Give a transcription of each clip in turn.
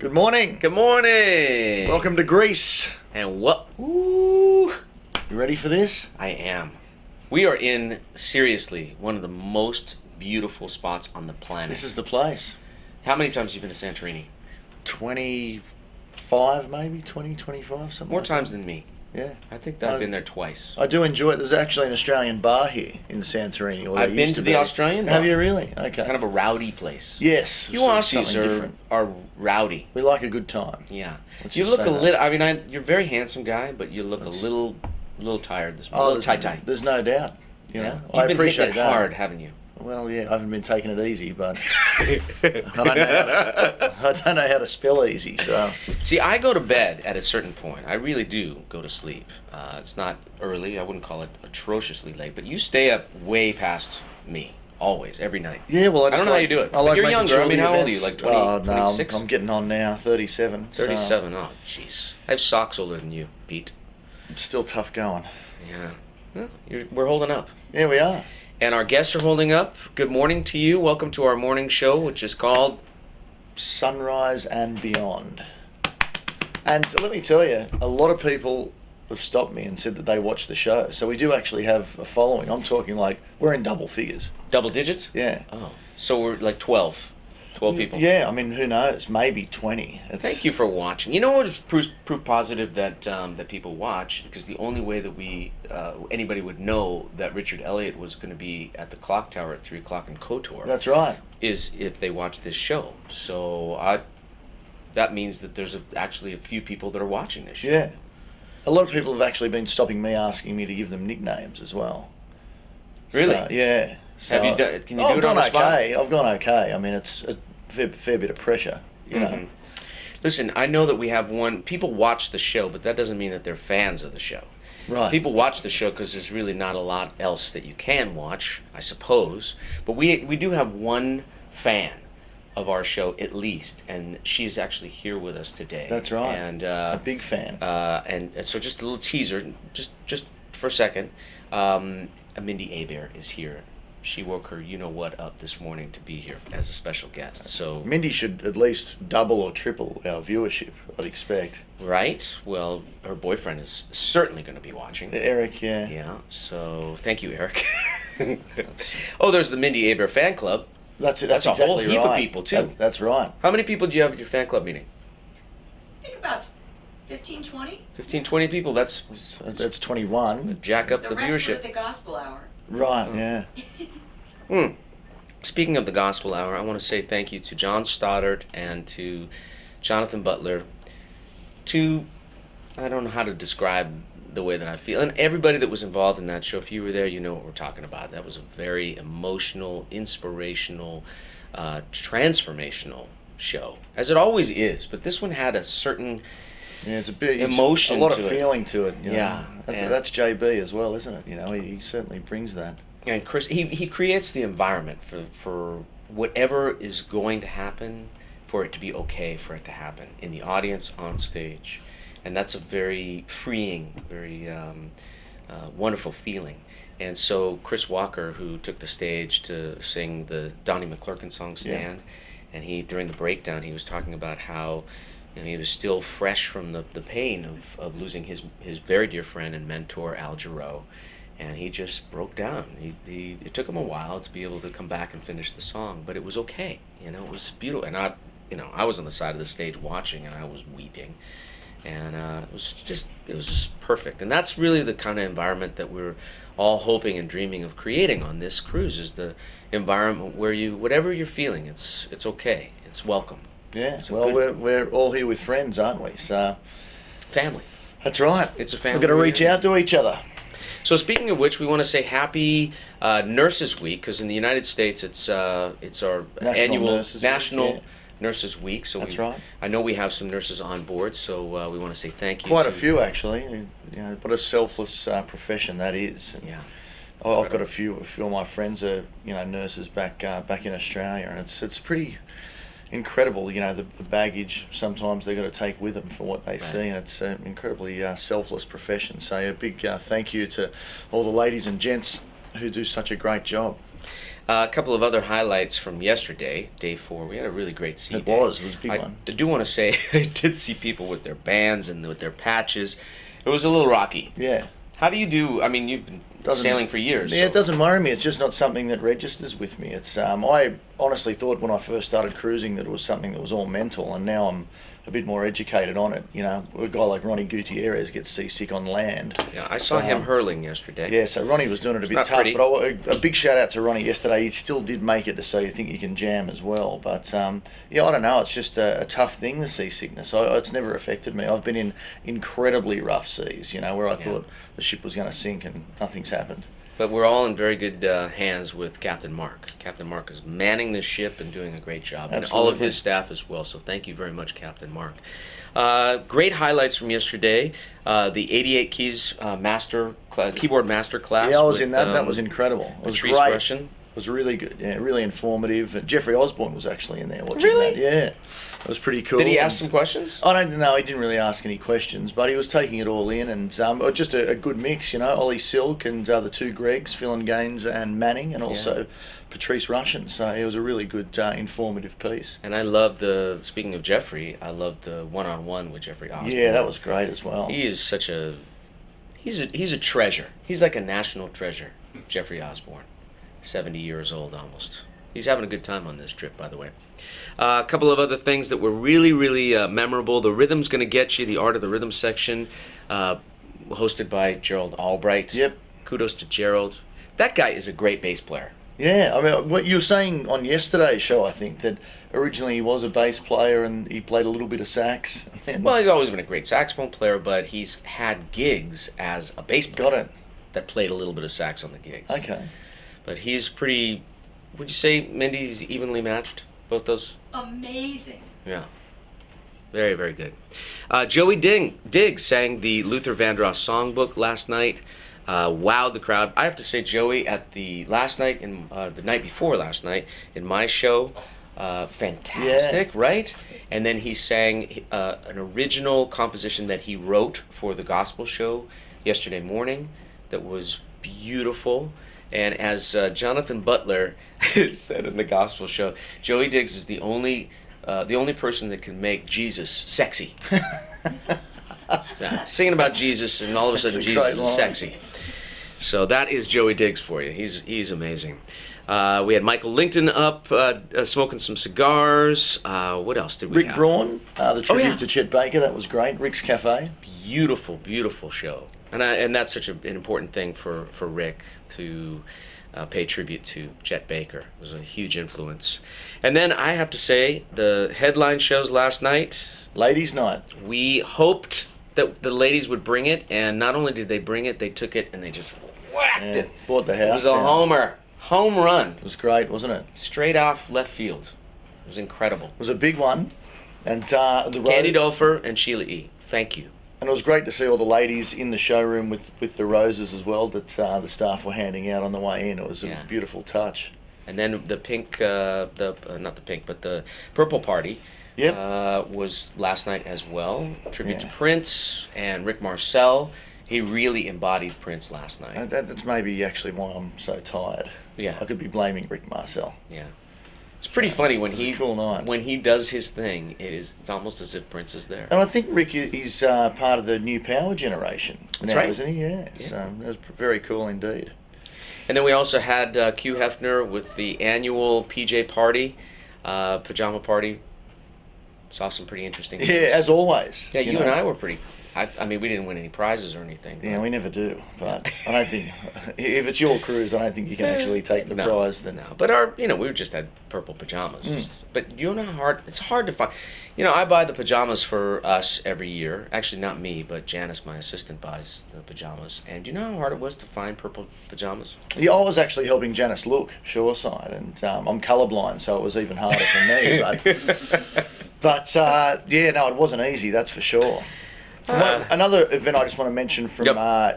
Good morning. Good morning. Welcome to Greece. And what? Ooh. You ready for this? I am. We are in, seriously, one of the most beautiful spots on the planet. This is the place. How many times have you been to Santorini? 25 maybe, 20, 25, something More like times than me. that. I think that I've been there twice. I do enjoy it. There's actually an Australian bar here in Santorini. Or I've there been used to be. the Australian bar. Have you really? Okay. Kind of a rowdy place. Yes. You so Aussies something different. are rowdy. We like a good time. Yeah. Let's You just look say a that. little, I mean, you're a very handsome guy, but you look a little tired this morning. A little tie-tie. There's no doubt. You know, You've I been appreciate hitting it that. hard, haven't you? Well, yeah, I haven't been taking it easy, but I don't know how to spell easy. So See, I go to bed at a certain point. I really do go to sleep. It's not early. I wouldn't call it atrociously late, but you stay up way past me, always, every night. yeah, well, I don't know how you do it. But you're younger. I mean, how old are you? Like 20, Oh, no, 26? I'm getting on now, 37. 37. Oh, jeez. I have socks older than you, Pete. It's still tough going. Yeah. Well, we're holding up. Yeah, we are. And our guests are holding up. Good morning to you. Welcome to our morning show, which is called Sunrise and Beyond. And let me tell you, a lot of people have stopped me and said that they watch the show. So we do actually have a following. I'm talking like, we're in double figures. Double Digits. Yeah. Oh, so we're like 12 people. Yeah, I mean, who knows? Maybe 20. Thank you for watching. You know what is proof positive that that people watch? Because the only way that we anybody would know that Richard Elliott was going to be at the clock tower at 3 o'clock in KOTOR That's right. is if they watch this show. So that means that there's actually a few people that are watching this show. Yeah. A lot of people have actually been stopping me, asking me to give them nicknames as well. Really? So, yeah. So, Have you done? Can you do it on the spot? I've gone okay. I mean, it's a fair bit of pressure, you know. Listen, I know that we have people watch the show, but that doesn't mean that they're fans of the show. Right. People watch the show because there's really not a lot else that you can watch, I suppose. But we do have one fan of our show at least, and she's actually here with us today. That's right. And a big fan. and so just a little teaser, just for a second. Mindy Abear is here. She woke her you-know-what up this morning to be here as a special guest. So Mindy should at least double or triple our viewership, I'd expect. Right? Well, her boyfriend is certainly going to be watching. Eric, yeah. Yeah, so thank you, Eric. Oh, there's the Mindy Abear fan club. That's That's a whole exactly heap of right. people, too. That's right. How many people do you have at your fan club meeting? I think about 15, 20. 15, 20 people. That's That's 21. jack up The the rest were viewership. at the gospel hour. Right, yeah. Speaking of the Gospel Hour, I want to say thank you to John Stoddard and to Jonathan Butler. I don't know how to describe the way that I feel. And everybody that was involved in that show, if you were there, you know what we're talking about. That was a very emotional, inspirational, transformational show, as it always is. But this one had a certain Yeah, it's a bit emotion a lot to of it. feeling to it. You know. Yeah, That's JB as well, isn't it? You know, he certainly brings that. And Chris, he creates the environment for whatever is going to happen, for it to be okay for it to happen in the audience, on stage. And that's a very freeing, very wonderful feeling. And so Chris Walker, who took the stage to sing the Donnie McClurkin song Stand, and during the breakdown, he was talking about how he was still fresh from the pain of losing his very dear friend and mentor, Al Jarreau. And he just broke down. It took him a while to be able to come back and finish the song, but it was okay. It was beautiful. And I was on the side of the stage watching, and I was weeping. And it was just perfect. And that's really the kind of environment that we're all hoping and dreaming of creating on this cruise, is the environment where whatever you're feeling, it's okay. It's welcome. Yeah, It's well, we're all here with friends, aren't we? So family. that's right. It's a family. We've got to reach reunion. out to each other. So speaking of which, we want to say Happy Nurses Week, because in the United States it's our annual National Nurses Week. So that's right. I know we have some nurses on board, so we want to say thank you. Quite a few, actually. You know, what a selfless profession that is. And yeah. I've got a few of my friends are nurses back in Australia, and it's pretty incredible, the baggage sometimes they've got to take with them for what they see, and it's an incredibly selfless profession. So a big thank you to all the ladies and gents who do such a great job. A couple of other highlights from yesterday, day 4. We had a really great sea It day. was a big one. I do want to say I did see people with their bands and with their patches. It was a little rocky. Yeah. How do you do? I mean, you've been sailing for years. Yeah, so. it doesn't worry me. It's just not something that registers with me. It's I honestly thought when I first started cruising that it was something that was all mental, and now I'm a bit more educated on it. You know, a guy like Ronnie Gutierrez gets seasick on land. Yeah, I saw him hurling yesterday. Yeah, so Ronnie was doing it a bit not tough, pretty. but a big shout out to Ronnie yesterday. He still did make it to So You Think You Can Jam as well. But yeah, I don't know. It's just a tough thing, the seasickness. It's never affected me. I've been in incredibly rough seas, you know, where I thought the ship was going to sink and nothing's happened. But we're all in very good hands with Captain Mark. Captain Mark is manning this ship and doing a great job. Absolutely. And all of his staff as well. So thank you very much, Captain Mark. Great highlights from yesterday. The 88 Keys keyboard master class. Yeah, I was with, in that. That was incredible. It was Patrice great. Russian. It was really good. Yeah, really informative. Jeffrey Osborne was actually in there watching Really? that. Yeah, it was pretty cool. Did he ask some questions? I don't know. He didn't really ask any questions, but he was taking it all in, and just a good mix, you know. Ollie Silk and the two Gregs, Phil Gaines and Manning, and also Patrice Russian. So it was a really good, informative piece. And I loved speaking of Jeffrey, I loved the one-on-one with Jeffrey Osborne. Yeah, that was great as well. He is such a, he's a treasure. He's like a national treasure, Jeffrey Osborne. 70 years old almost. He's having a good time on this trip, by the way. A couple of other things that were really, really memorable. The Rhythm's Gonna Get You, the Art of the Rhythm section, hosted by Gerald Albright. Yep. Kudos to Gerald. That guy is a great bass player. Yeah, I mean, what you were saying on yesterday's show, I think, that originally he was a bass player and he played a little bit of sax. And Well, he's always been a great saxophone player, but he's had gigs as a bass player. got it. That played a little bit of sax on the gigs. Okay. But he's pretty, would you say, Mindy, he's evenly matched, both those? Amazing. Yeah. Very, very good. Joey Diggs sang the Luther Vandross songbook last night. Wowed the crowd. I have to say, Joey, at the night before last night, in my show, fantastic, right? And then he sang an original composition that he wrote for the gospel show yesterday morning that was beautiful. And as Jonathan Butler said in the gospel show, Joey Diggs is the only person that can make Jesus sexy. Yeah, singing about Jesus, and all of a sudden Jesus is sexy. So that is Joey Diggs for you. He's amazing. We had Michael Lington up smoking some cigars. What else did we Rick have? Braun, the tribute to Chet Baker, that was great. Rick's Cafe. Beautiful, beautiful show. And that's such an important thing for Rick to pay tribute to Chet Baker. It was a huge influence. And then I have to say, the headline shows last night. Ladies' Night. We hoped that the ladies would bring it, and not only did they bring it, they took it and they just whacked it. Bought the house. It was a down. home run, It was great, wasn't it? straight off left field. It was incredible. It was a big one. And Candy Dolfer and Sheila E. Thank you. And it was great to see all the ladies in the showroom with the roses as well that the staff were handing out on the way in. It was a beautiful touch. And then the pink, not the pink, but the purple party was last night as well. Tribute to Prince and Rick Marcel. He really embodied Prince last night. That's maybe actually why I'm so tired. Yeah. I could be blaming Rick Marcel. Yeah. It's pretty funny when a cool night. when he does his thing. It's almost as if Prince is there. And I think Rick is part of the new power generation That's now, right. isn't he? Yeah. So it was very cool indeed. And then we also had Q Hefner with the annual PJ party, pajama party. Saw some pretty interesting things. Yeah, as always. Yeah, you and I were pretty. I mean, we didn't win any prizes or anything. Yeah, we never do. But I don't think if it's your cruise, I don't think you can actually take the prize. Then No, but we just had purple pajamas. But you know how hard it's hard to find. I buy the pajamas for us every year. Actually, not me, but Janice, my assistant, buys the pajamas. And do you know how hard it was to find purple pajamas? Yeah, I was actually helping Janice look shoreside, and I'm colourblind, so it was even harder for me. But it wasn't easy, that's for sure. Another event I just want to mention from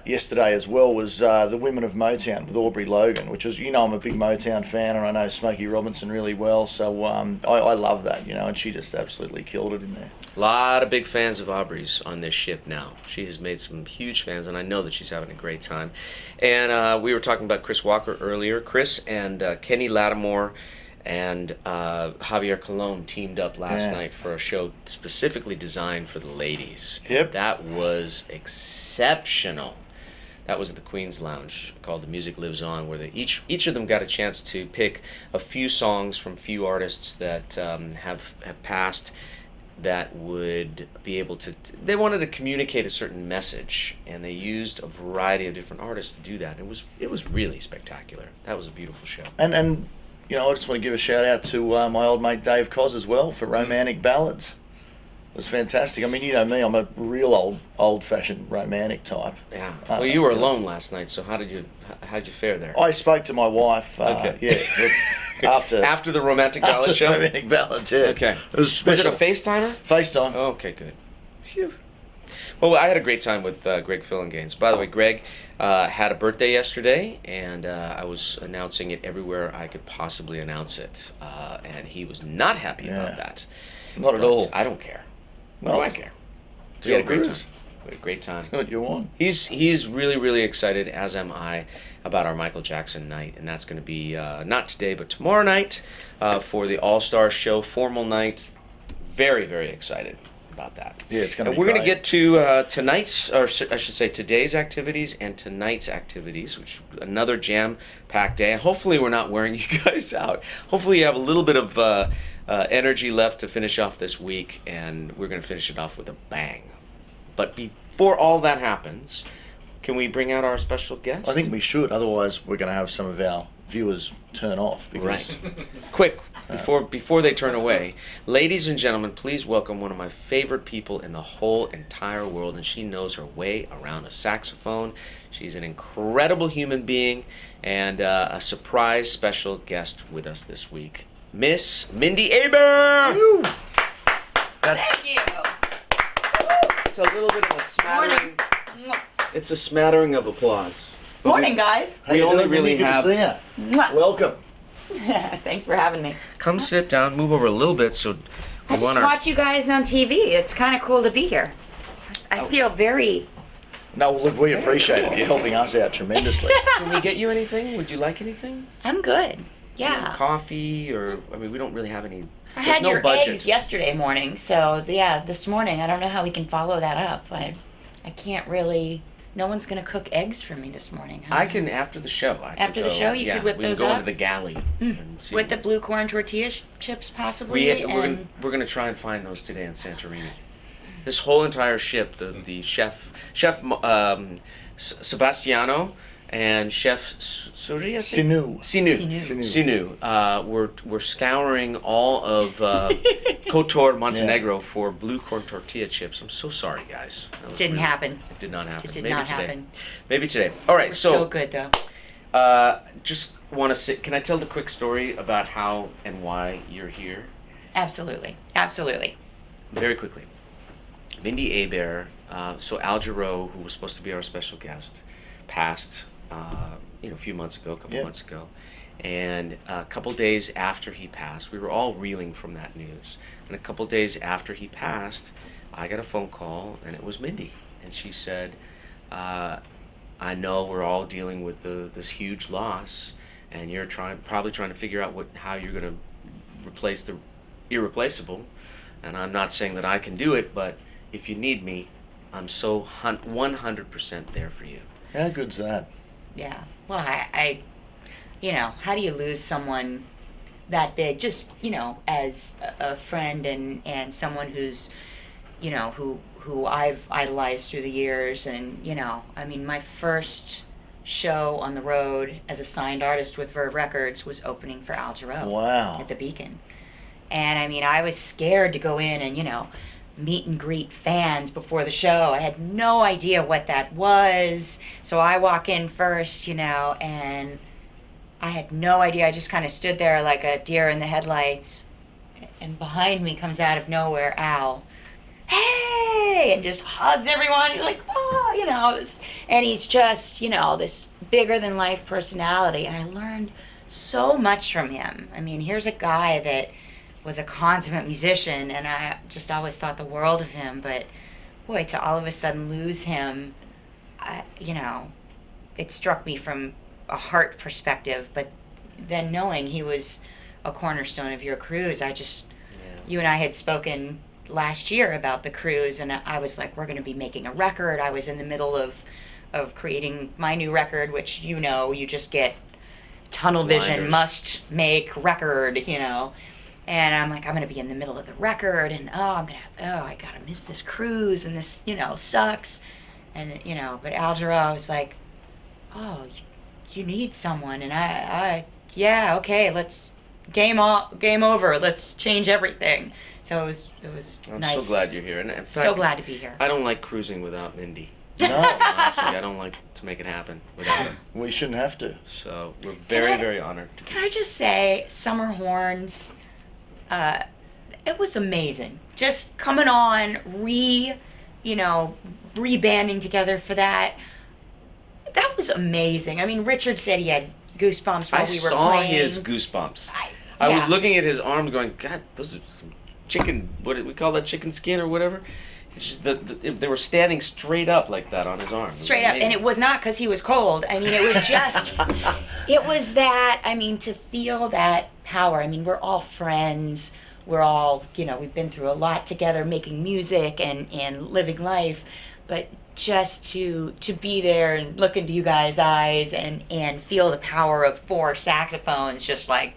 yesterday as well was the Women of Motown with Aubrey Logan, which was, I'm a big Motown fan, and I know Smokey Robinson really well, so I love that, and she just absolutely killed it in there. A lot of big fans of Aubrey's on this ship now. She has made some huge fans, and I know that she's having a great time. And we were talking about Chris Walker earlier. Chris and Kenny Lattimore and Javier Colon teamed up last night for a show specifically designed for the ladies. Yep. And that was exceptional. That was at the Queen's Lounge called The Music Lives On, where each of them got a chance to pick a few songs from few artists that have passed that would be able to... They wanted to communicate a certain message, and they used a variety of different artists to do that. It was really spectacular. That was a beautiful show. And I just want to give a shout out to my old mate Dave Cos as well for Romantic Ballads. It was fantastic. I mean, you know me, I'm a real old-fashioned romantic type. Yeah. Well, you were alone last night, so how did you fare there? I spoke to my wife. After the Romantic Ballad show. Romantic Ballads, yeah. Okay. It was special. Was it a FaceTimer? FaceTime. Oh, okay, good. Phew. Well, I had a great time with Greg Fillinganes. By the way, Greg had a birthday yesterday, and I was announcing it everywhere I could possibly announce it, and he was not happy about that. Not at all. I don't care. What No. do I care? We had a great time. Cruise. We had a great time. What you want? He's really, really excited, as am I, about our Michael Jackson night, and that's going to be not today, but tomorrow night for the All-Star Show formal night. Very, very excited about that. Yeah, it's going to be We're going to great. get to tonight's, or I should say today's activities and tonight's activities, which is another jam-packed day. Hopefully we're not wearing you guys out. Hopefully you have a little bit of energy left to finish off this week, and we're going to finish it off with a bang. But before all that happens, can we bring out our special guest? I think we should. Otherwise, we're going to have some of our viewers turn off. Because, Right. Quick, before they turn away, ladies and gentlemen, please welcome one of my favorite people in the whole entire world, and she knows her way around a saxophone. She's an incredible human being, and a surprise special guest with us this week, Miss Mindy Aber. Woo! That's Thank you. It's a little bit of a smattering. Morning. It's a smattering of applause. Morning, guys. How We you only doing? really Good have- to see ya. Mwah. Welcome. Thanks for having me. Come sit down, move over a little bit so I we just want our... watch you guys on TV. It's kind of cool to be here. I feel very... No, look, we appreciate it. You're helping us out tremendously. Can we get you anything? Would you like anything? I'm good. Yeah. Coffee or, I mean, we don't really have any... I there's had no your budget. eggs yesterday morning, so yeah, this morning, I don't know how we can follow that up. I can't really... No one's going to cook eggs for me this morning. Huh? I can, after the show. After the show, you could whip those we can go up? into the galley. And see With the blue corn tortilla chips, possibly. we're gonna try and find those today in Santorini. This whole entire ship, the chef Sebastiano and Chef Surya Sinu. Sinu. We're scouring all of Kotor, Montenegro for blue corn tortilla chips. I'm so sorry, guys. That was Didn't happen. It did not happen. It did Maybe not today. happen. Maybe today. All right. So good, though. Just want to say, can I tell the quick story about how and why you're here? Absolutely. Absolutely. Very quickly. Mindy Aber, so Al Jarreau, who was supposed to be our special guest, passed a few months ago, months ago. And a couple days after he passed, we were all reeling from that news. And a couple days after he passed, I got a phone call, and it was Mindy. And she said, I know we're all dealing with this huge loss, and you're probably trying to figure out how you're going to replace the irreplaceable. And I'm not saying that I can do it, but if you need me, I'm so 100% there for you. How good's that? Yeah. Well, I how do you lose someone that big? Just, as a friend and someone who's, who I've idolized through the years. And, my first show on the road as a signed artist with Verve Records was opening for Al Jarreau. Wow. At the Beacon. And, I was scared to go in and, meet and greet fans before the show. I had no idea what that was. So I walk in first, and I had no idea. I just kind of stood there like a deer in the headlights. And behind me comes out of nowhere Al. Hey! hey, and just hugs everyone. You're like, oh, and he's just, this bigger than life personality. And I learned so much from him. I mean, here's a guy that was a consummate musician, and I just always thought the world of him. But boy, to all of a sudden lose him, it struck me from a heart perspective. But then knowing he was a cornerstone of your cruise, you and I had spoken last year about the cruise, and I was like, we're going to be making a record. I was in the middle of creating my new record, which you just get tunnel vision, Blinders. must make record, and I'm like, I'm going to be in the middle of the record, and I got to miss this cruise, and this sucks, and but Al Jarreau was like, oh, you need someone, and I yeah, okay, let's game over, let's change everything. So it was I'm nice. so glad you're here. And in fact, So glad to be here. I don't like cruising without Mindy. No, Honestly, I don't like to make it happen without her. we shouldn't have to. So we're very, I- very honored to be Can I just say, Summer Horns, it was amazing. Just coming on, rebanding together for that. That was amazing. I mean, Richard said he had goosebumps while I we were saw playing. his goosebumps. I was yeah. looking at his arms going, God, those are some chicken, what did we call that, chicken skin or whatever? It's just they were standing straight up like that on his arm. Straight up, and it was not because he was cold. I mean, it was just, it was that, to feel that power. I mean, we're all friends. We're all, we've been through a lot together making music and living life. But just to be there and look into you guys' eyes and feel the power of 4 saxophones just like,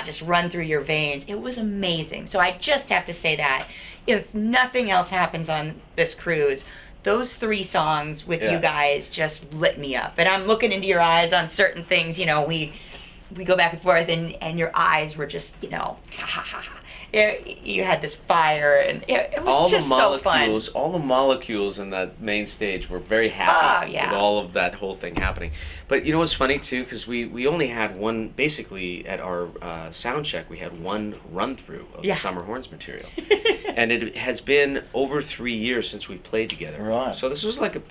just run through your veins. It was amazing. So I just have to say that. If nothing else happens on this cruise, those 3 songs with you guys just lit me up. And I'm looking into your eyes on certain things, we go back and forth, and your eyes were just, ha ha ha ha. You had this fire, and it was all just the so fun. molecules, all the molecules in that main stage were very happy yeah. with all of that whole thing happening. But you know what's funny too, because we only had one, basically at our Soundcheck, we had one run through of the Summer Horns material, and it has been over 3 years since we played together. Right. So this was like it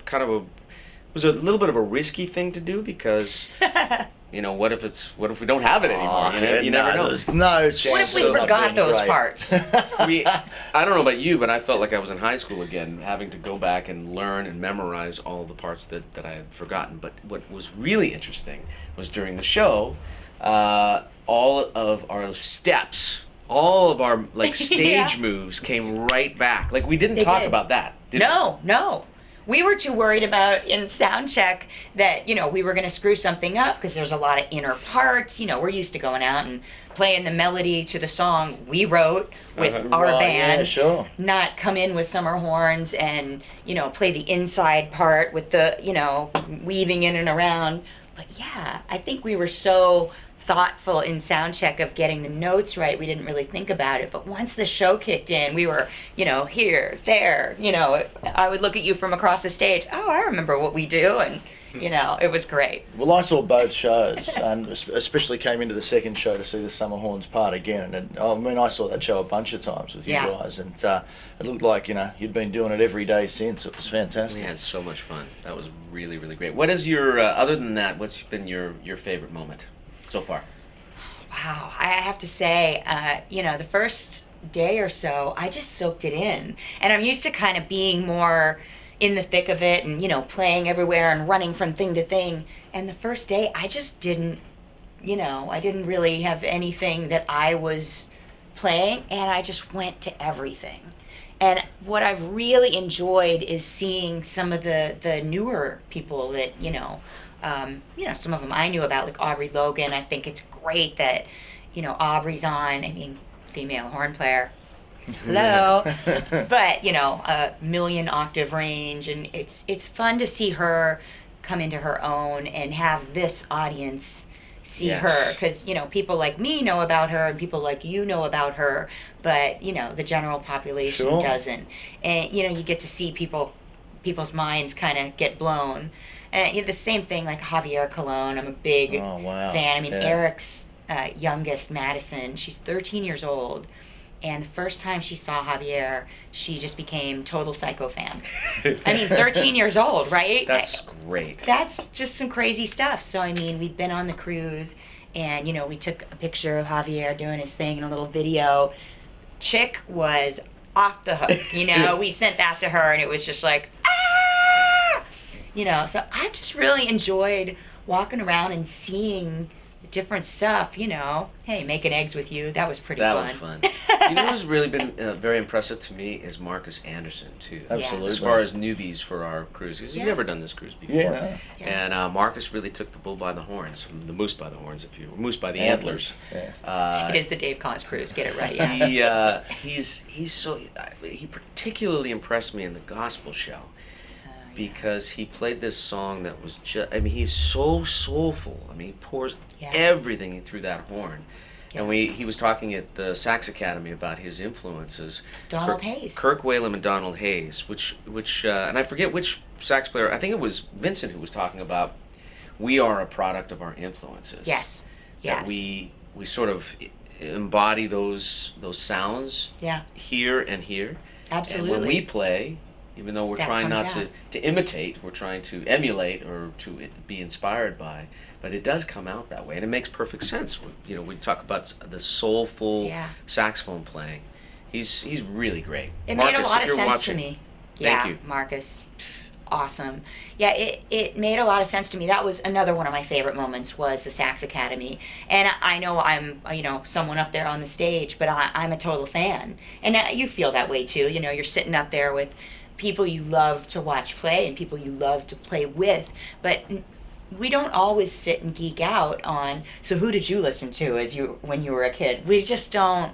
was a little bit of a risky thing to do because. What if we don't have it anymore? You never know. There's no chance. What if we of that forgot being those great. parts? I don't know about you, but I felt like I was in high school again, having to go back and learn and memorize all the parts that I had forgotten. But what was really interesting was during the show, all of our steps, all of our stage moves came right back. Like we didn't talk did. about that. Did No. We were too worried about in Soundcheck that, we were going to screw something up because there's a lot of inner parts. We're used to going out and playing the melody to the song we wrote with our Right, band. yeah, sure. Not come in with Summer Horns and, play the inside part with the, weaving in and around. But yeah, I think we were so thoughtful in Soundcheck of getting the notes right. We didn't really think about it. But once the show kicked in, we were, here, there, I would look at you from across the stage. Oh, I remember what we do. And, it was great. Well, I saw both shows, and especially came into the second show to see the Summer Horns part again. And I saw that show a bunch of times with you guys, and it looked like you'd been doing it every day since. It was fantastic. We had so much fun. That was really, really great. What is your other than that? What's been your favorite moment so far? Wow, I have to say, the first day or so, I just soaked it in. And I'm used to kind of being more in the thick of it and, playing everywhere and running from thing to thing. And the first day, I just didn't, I didn't really have anything that I was playing, and I just went to everything. And what I've really enjoyed is seeing some of the newer people that, some of them I knew about, like Aubrey Logan. I think it's great that, Aubrey's on. I mean, female horn player. Hello. But, a million octave range. And it's fun to see her come into her own and have this audience see her. Because, people like me know about her and people like you know about her. But, the general population doesn't. And, you get to see people's minds kind of get blown. And the same thing like Javier Colon. I'm a big fan. I mean, Eric's youngest, Madison, she's 13 years old. And the first time she saw Javier, she just became total Psycho fan. I mean, 13 years old, right? That's great. That's just some crazy stuff. So, I mean, we'd been on the cruise, and, you know, we took a picture of Javier doing his thing in a little video. Chick was off the hook, you know? We sent that to her, and it was just like, ah! You know, so I just really enjoyed walking around and seeing different stuff, you know. Hey, making eggs with you, that was pretty fun. That was fun. You know who's really been very impressive to me is Marcus Anderson, too. Absolutely. As far as newbies for our cruise, because he's never done this cruise before. Yeah. And Marcus really took the bull by the horns, the moose by the horns, moose by the antlers. Yeah. It is the Dave Collins cruise, get it right, yeah. He particularly impressed me in the gospel show. Because he played this song that was just, I mean, he's so soulful. I mean, he pours everything through that horn. Yeah. And he was talking at the Sax Academy about his influences. Donald Hayes. Kirk Whalum and Donald Hayes, which and I forget which sax player, I think it was Vincent who was talking about, we are a product of our influences. Yes. That we sort of embody those sounds here and here. Absolutely. And when we play, even though we're trying not to imitate, we're trying to emulate or to be inspired by, but it does come out that way, and it makes perfect sense. You know, we talk about the soulful saxophone playing. He's really great. It Marcus, made a lot of sense watching, to me. Thank you, Marcus. Awesome. Yeah, it made a lot of sense to me. That was another one of my favorite moments was the Sax Academy. And I know I'm, you know, someone up there on the stage, but I'm a total fan. And you feel that way too. You know, you're sitting up there with people you love to watch play and people you love to play with, but we don't always sit and geek out on, so who did you listen to when you were a kid? We just don't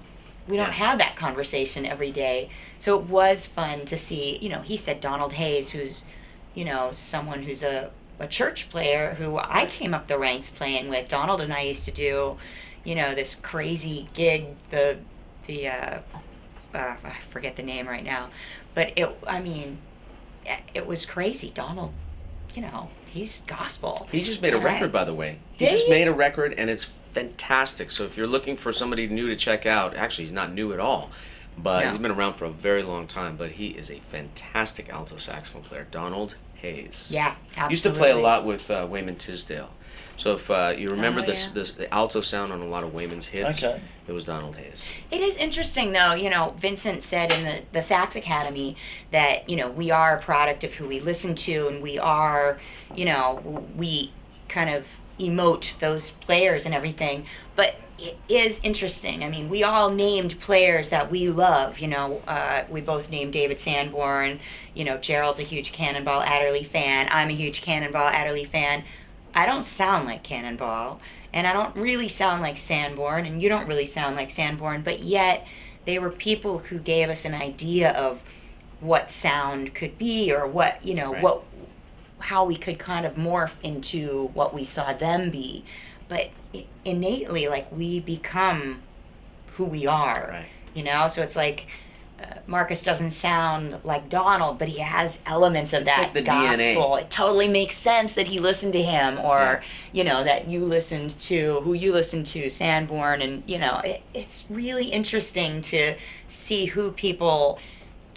have that conversation every day. So it was fun to see, you know, he said Donald Hayes, who's, you know, someone who's a church player who I came up the ranks playing with. Donald and I used to do, you know, this crazy gig, I forget the name right now, but it was crazy. Donald, you know, he's gospel. He just made a record, by the way. He made a record, and it's fantastic. So if you're looking for somebody new to check out, actually, he's not new at all, but he's been around for a very long time. But he is a fantastic alto saxophone player, Donald Hayes. Yeah, absolutely. Used to play a lot with Wayman Tisdale. So if you remember the alto sound on a lot of Wayman's hits, it was Donald Hayes. It is interesting, though. You know, Vincent said in the Sax Academy that, you know, we are a product of who we listen to, and we are, you know, we kind of emote those players and everything. But it is interesting. I mean, we all named players that we love. You know, we both named David Sanborn. You know, Gerald's a huge Cannonball Adderley fan. I'm a huge Cannonball Adderley fan. I don't sound like Cannonball, and I don't really sound like Sanborn, and you don't really sound like Sanborn, but yet they were people who gave us an idea of what sound could be, or what, you know, how we could kind of morph into what we saw them be. But innately, like, we become who we are, you know? So it's like, Marcus doesn't sound like Donald, but he has elements of that like gospel. DNA. It totally makes sense that he listened to him, or you know, that you listened to Sanborn, and you know, it's really interesting to see who people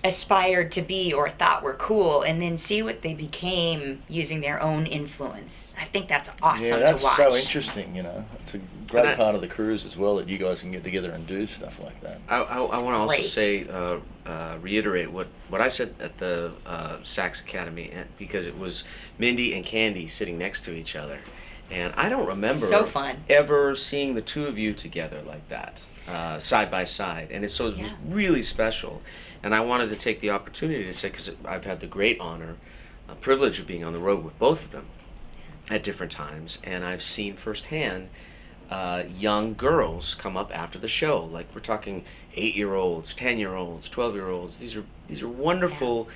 aspired to be or thought were cool, and then see what they became using their own influence. I think that's awesome to watch. Yeah, that's so interesting, you know. It's a great part of the cruise as well, that you guys can get together and do stuff like that. I want to also say, reiterate what I said at the Sax Academy, because it was Mindy and Candy sitting next to each other. And I don't remember ever seeing the two of you together like that, side by side. And it was really special. And I wanted to take the opportunity to say, because I've had the great honor, privilege of being on the road with both of them at different times. And I've seen firsthand young girls come up after the show. Like, we're talking 8-year-olds, 10-year-olds, 12-year-olds. These are wonderful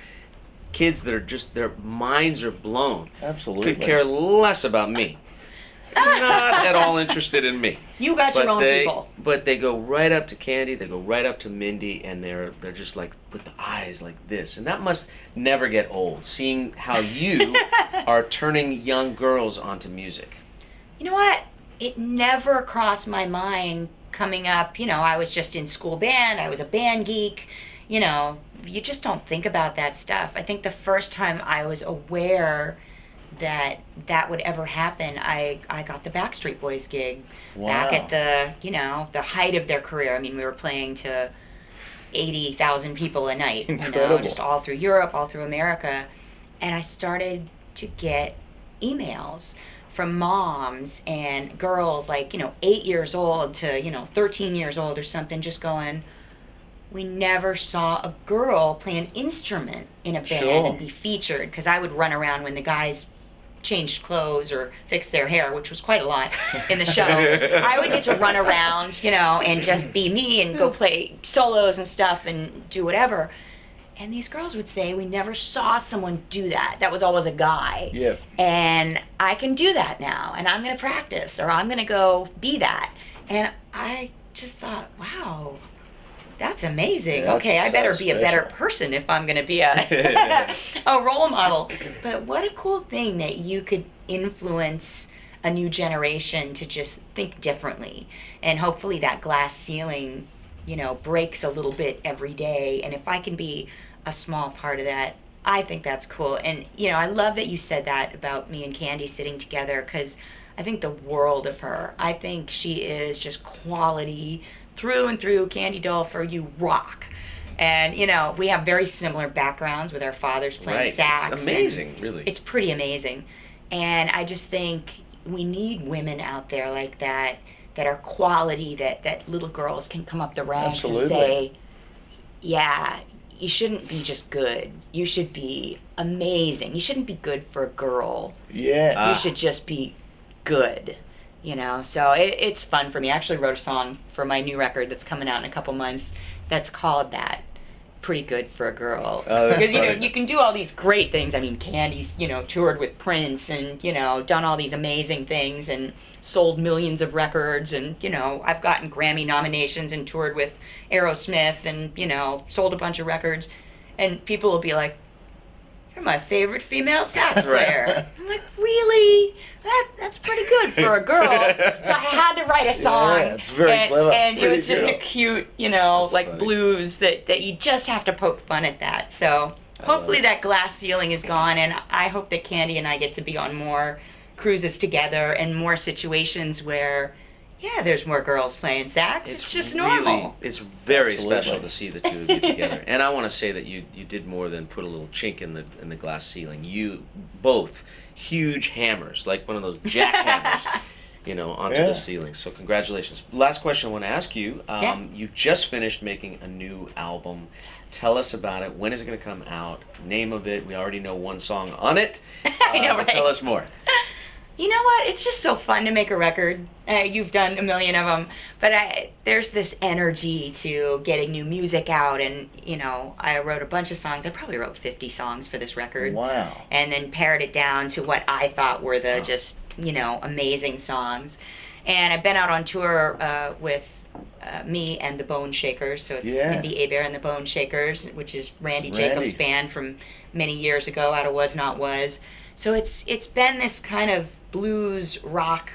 kids that are just, their minds are blown. Absolutely. Could care less about me. Not at all interested in me. You got your own people. But they go right up to Candy, they go right up to Mindy, and they're just like with the eyes like this. And that must never get old, seeing how you are turning young girls onto music. You know what? It never crossed my mind coming up, I was just in school band. I was a band geek. You just don't think about that stuff. I think the first time I was aware that would ever happen, I got the Backstreet Boys gig back at the height of their career. I mean, we were playing to 80,000 people a night, Incredible. just all through Europe, all through America. And I started to get emails from moms and girls 8 years old to 13 years old or something, just going, we never saw a girl play an instrument in a band Sure. and be featured, because I would run around when the guys changed clothes or fixed their hair, which was quite a lot in the show. I would get to run around, and just be me and go play solos and stuff and do whatever. And these girls would say, we never saw someone do that. That was always a guy. Yeah. And I can do that now, and I'm going to practice, or I'm going to go be that. And I just thought, wow, that's amazing. Yeah, Okay, I that's better so be a better special. person if I'm going to be a role model. But what a cool thing that you could influence a new generation to just think differently. And hopefully that glass ceiling, breaks a little bit every day. And if I can be a small part of that, I think that's cool. And, I love that you said that about me and Candy sitting together, because I think the world of her. I think she is just quality through and through. Candy Dulfer, you rock. And, we have very similar backgrounds with our fathers playing sax. It's amazing, really. It's pretty amazing. And I just think we need women out there like that are quality, that little girls can come up the ranks Absolutely. and say, yeah, you shouldn't be just good. You should be amazing. You shouldn't be good for a girl. Yeah. You should just be good. So it's fun for me. I actually wrote a song for my new record that's coming out in a couple months that's called that. Pretty good for a girl. Oh, that's Because funny. you can do all these great things. I mean, Candy's toured with Prince and done all these amazing things and sold millions of records, and I've gotten Grammy nominations and toured with Aerosmith and sold a bunch of records, and people will be like, "You're my favorite female sax player." I'm like, really? That's pretty good for a girl. So I had to write a song. Yeah, it's very and, clever. And it Pretty was just a good. cute, That's like funny. blues that you just have to poke fun at that. So hopefully that glass ceiling is gone, and I hope that Candy and I get to be on more cruises together and more situations where, there's more girls playing sax. It's just normal. It's very Absolutely. special to see the two of you together. And I want to say that you did more than put a little chink in the glass ceiling. You both huge hammers, like one of those jackhammers, onto Yeah. the ceiling. So congratulations. Last question I want to ask you. You just finished making a new album. Tell us about it. When is it going to come out? Name of it. We already know one song on it. I know, but right? Tell us more. You know what? It's just so fun to make a record. You've done a million of them, but there's this energy to getting new music out, and I wrote a bunch of songs. I probably wrote 50 songs for this record. Wow. And then pared it down to what I thought were the just amazing songs. And I've been out on tour with me and the Bone Shakers. So it's Yeah. Mindy and the Bone Shakers, which is Randy Randy. Jacobs' band from many years ago out of Was Not Was. So it's been this kind of blues rock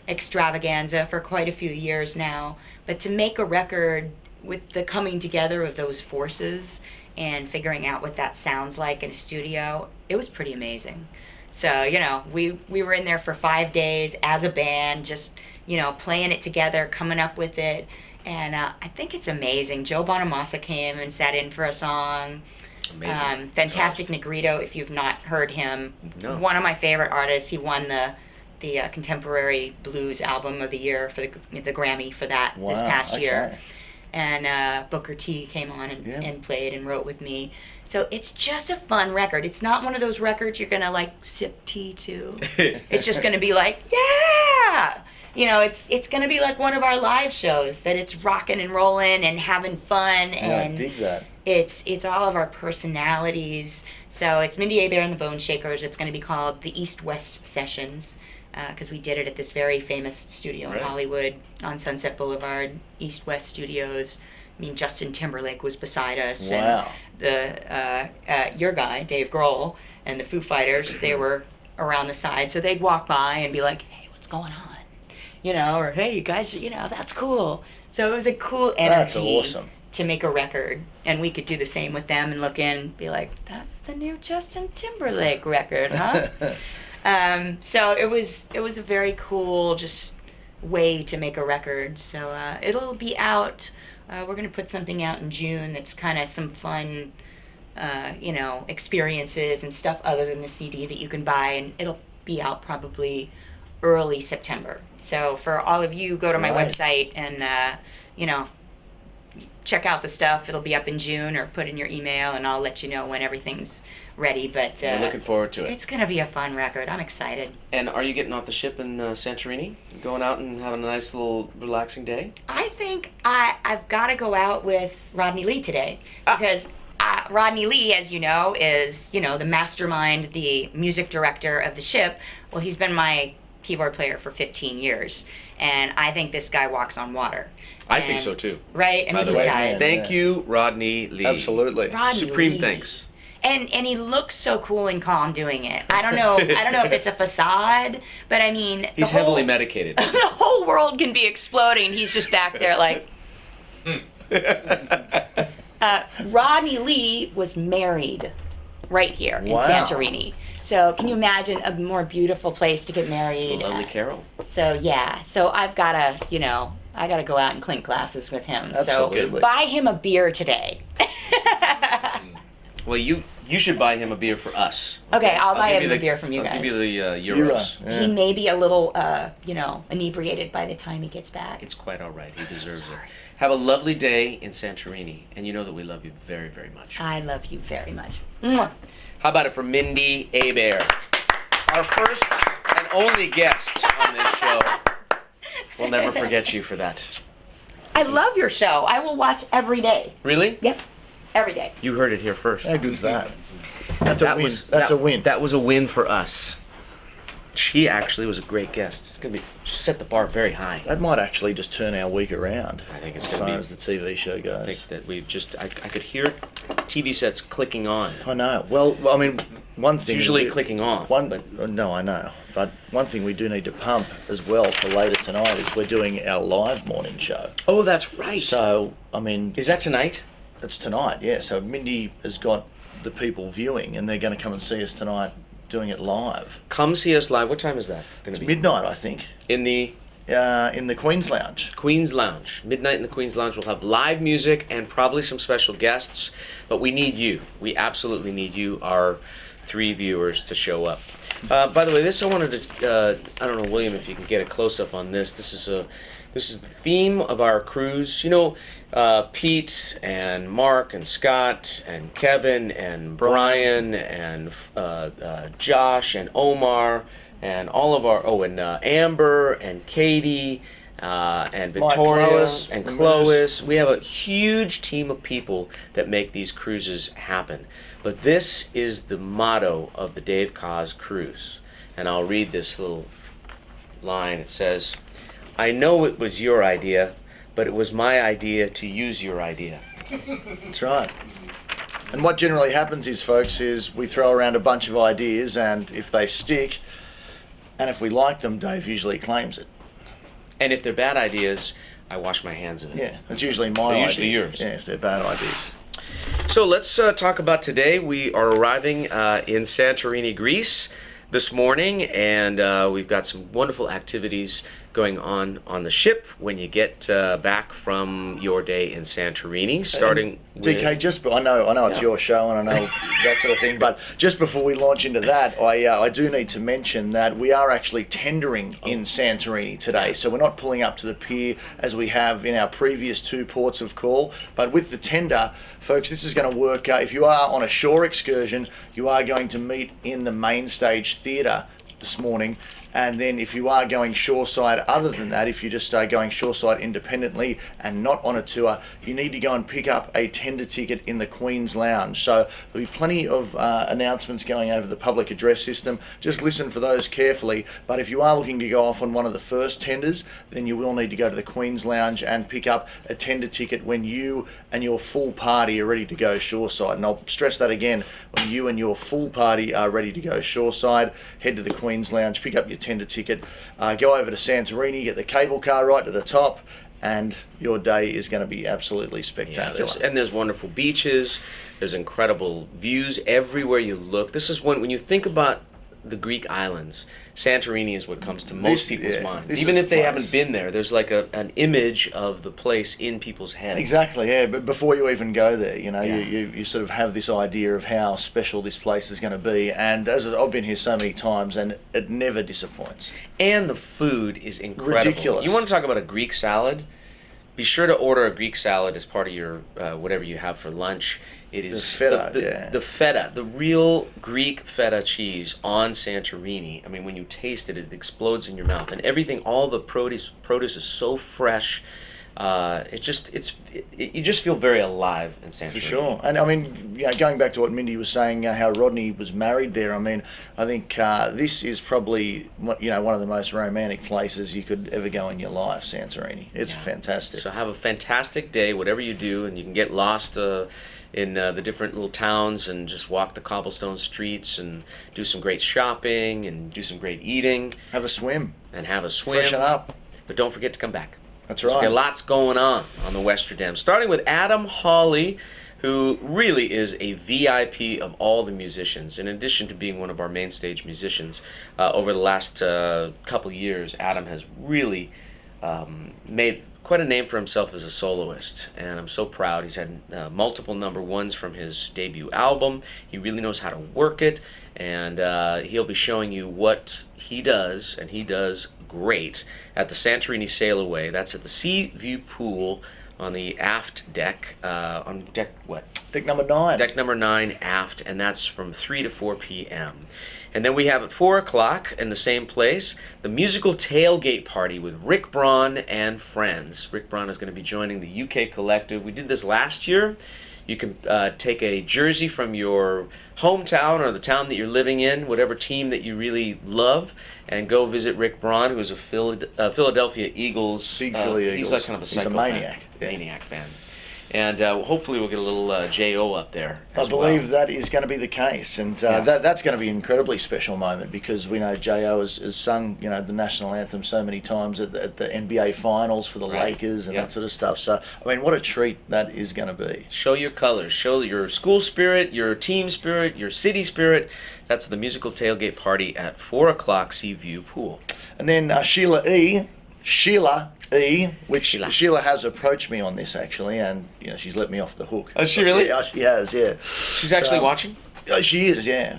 extravaganza for quite a few years now. But to make a record with the coming together of those forces and figuring out what that sounds like in a studio, it was pretty amazing. So, we were in there for 5 days as a band, just, playing it together, coming up with it. And I think it's amazing. Joe Bonamassa came and sat in for a song. Amazing. Fantastic Negrito, if you've not heard him. No. One of my favorite artists. He won the Contemporary Blues Album of the Year for the Grammy for that this Wow, past year. okay. And Booker T came on Yeah. and played and wrote with me. So it's just a fun record. It's not one of those records you're going to sip tea to. It's just going to be like, yeah! It's going to be like one of our live shows, that it's rocking and rolling and having fun. Yeah, I And dig that. it's all of our personalities. So it's Mindy and the Bone Shakers. It's going to be called the East-West Sessions, because we did it at this very famous studio Right. in Hollywood on Sunset Boulevard, East-West Studios. I mean, Justin Timberlake was beside us. Wow. And your guy, Dave Grohl, and the Foo Fighters, they were around the side. So they'd walk by and be like, hey, what's going on? or hey, you guys, that's cool. So it was a cool energy. That's awesome. To make a record, and we could do the same with them and look in and be like, that's the new Justin Timberlake record, huh? So it was a very cool just way to make a record. So it'll be out. We're gonna put something out in June that's kind of some fun, experiences and stuff other than the CD that you can buy, and it'll be out probably early September. So for all of you, go to my website and check out the stuff. It'll be up in June, or put in your email and I'll let you know when everything's ready. But we're looking forward to it. It's gonna be a fun record. I'm excited. And are you getting off the ship in Santorini? Going out and having a nice little relaxing day? I think I've got to go out with Rodney Lee today because Rodney Lee, as you know, is the mastermind, the music director of the ship. Well, he's been my keyboard player for 15 years, and I think this guy walks on water. I think so too. Right? I mean, he does. Thank you, Rodney Lee. Absolutely. Rodney Supreme Lee. thanks. And he looks so cool and calm doing it. I don't know if it's a facade, but I mean, He's heavily medicated. The whole world can be exploding. He's just back there like. Rodney Lee was married right here in Santorini. So can you imagine a more beautiful place to get married? Lovely Carol. So yeah, so I've gotta, I gotta go out and clink glasses with him. Absolutely. So buy him a beer today. Well, you should buy him a beer for us. Okay, I'll buy him a beer from you guys. I'll give you the euros. Yeah. He may be a little, inebriated by the time he gets back. It's quite all right. He deserves it. Have a lovely day in Santorini, and you know that we love you very, very much. I love you very much. Mwah. How about it for Mindy Abair, our first and only guest on this show. We'll never forget you for that. I love your show. I will watch every day. Really? Yep, every day. You heard it here first. How good's that? That's a win. That's a win. That was a win for us. She actually was a great guest. It's gonna be set the bar very high. That might actually just turn our week around. I think it's as gonna far be. as the TV show goes. I think that we've just. I could hear TV sets clicking on. I know. Well, I mean, one thing. Usually clicking off. No, I know. But one thing we do need to pump as well for later tonight is we're doing our live morning show. Oh, that's right. So, I mean, Is that tonight? it's tonight, yeah. So Mindy has got the people viewing, and they're going to come and see us tonight doing it live. Come see us live. What time is that going to be? Midnight, I think, In the in the Queen's Lounge. Queen's Lounge. Midnight in the Queen's Lounge. We'll have live music and probably some special guests. But we need you. We absolutely need you, our 3 viewers, to show up. By the way, this I wanted to. I don't know, William, if you can get a close up on this. This is the theme of our cruise. Pete and Mark and Scott and Kevin and Brian and Josh and Omar and all of our and Amber and Katie and Victoria and Chloe. We have a huge team of people that make these cruises happen. But this is the motto of the Dave Koz cruise. And I'll read this little line. It says, "I know it was your idea, but it was my idea to use your idea." That's right. And what generally happens is, folks, is we throw around a bunch of ideas, and if they stick, and if we like them, Dave usually claims it. And if they're bad ideas, I wash my hands of it. Yeah, it's usually my They're idea. usually yours. Yeah, if they're bad ideas. So let's talk about today. We are arriving in Santorini, Greece this morning, and we've got some wonderful activities going on the ship when you get back from your day in Santorini, starting DK, I know it's your show and I know that sort of thing, but just before we launch into that, I do need to mention that we are actually tendering in Santorini today. So we're not pulling up to the pier as we have in our previous 2 ports of call, but with the tender, folks, this is going to work. If you are on a shore excursion, you are going to meet in the main stage theatre this morning. And then if you are going shoreside other than that, if you just are going shoreside independently and not on a tour, you need to go and pick up a tender ticket in the Queen's Lounge. So there'll be plenty of announcements going over the public address system. Just listen for those carefully. But if you are looking to go off on one of the first tenders, then you will need to go to the Queen's Lounge and pick up a tender ticket when you and your full party are ready to go shoreside. And I'll stress that again, when you and your full party are ready to go shoreside, head to the Queen's Lounge, pick up your $1.10 ticket. Go over to Santorini, get the cable car right to the top, and your day is going to be absolutely spectacular. And there's wonderful beaches. There's incredible views everywhere you look. This is when you think about the Greek islands, Santorini is what comes to most people's minds. Even if they haven't been there, there's like an image of the place in people's heads. Exactly, yeah. But before you even go there, you sort of have this idea of how special this place is going to be. And as I've been here so many times, and it never disappoints. And the food is incredible. Ridiculous. You want to talk about a Greek salad? Be sure to order a Greek salad as part of your whatever you have for lunch. It is the feta, the real Greek feta cheese on Santorini. I mean, when you taste it, it explodes in your mouth, and everything, all the produce is so fresh. You just feel very alive in Santorini. For sure. And I mean, going back to what Mindy was saying, how Rodney was married there, I mean, I think this is probably one of the most romantic places you could ever go in your life, Santorini. It's fantastic. So have a fantastic day, whatever you do, and you can get lost in the different little towns and just walk the cobblestone streets and do some great shopping and do some great eating. Have a swim. Freshen up. But don't forget to come back. That's right. There's lots going on the Westerdam, starting with Adam Hawley, who really is a VIP of all the musicians. In addition to being one of our main stage musicians, over the last couple years, Adam has really made quite a name for himself as a soloist, and I'm so proud. He's had multiple number ones from his debut album. He really knows how to work it, and he'll be showing you what he does, and he does great, at the Santorini Sail Away. That's at the Sea View Pool on the aft deck, on deck what? Deck number 9. Deck number 9 aft, and that's from 3 to 4 p.m. And then we have at 4 o'clock in the same place, the musical tailgate party with Rick Braun and friends. Rick Braun is going to be joining the UK Collective. We did this last year. You can take a jersey from your hometown or the town that you're living in, whatever team that you really love, and go visit Rick Braun, who's a Philadelphia Eagles. Big Philly Eagles. He's like kind of a psycho maniac. Maniac fan. And hopefully we'll get a little J.O. up there I believe that is going to be the case, and that's going to be an incredibly special moment, because we know J.O. has sung the national anthem so many times at the NBA Finals for the Lakers and that sort of stuff. So, I mean, what a treat that is going to be. Show your colors. Show your school spirit, your team spirit, your city spirit. That's the musical tailgate party at 4 o'clock, Seaview Pool. And then Sheila E, which Sheila has approached me on this actually, and she's let me off the hook. Oh, she really? Yeah, she has, yeah. She's actually watching? She is, yeah.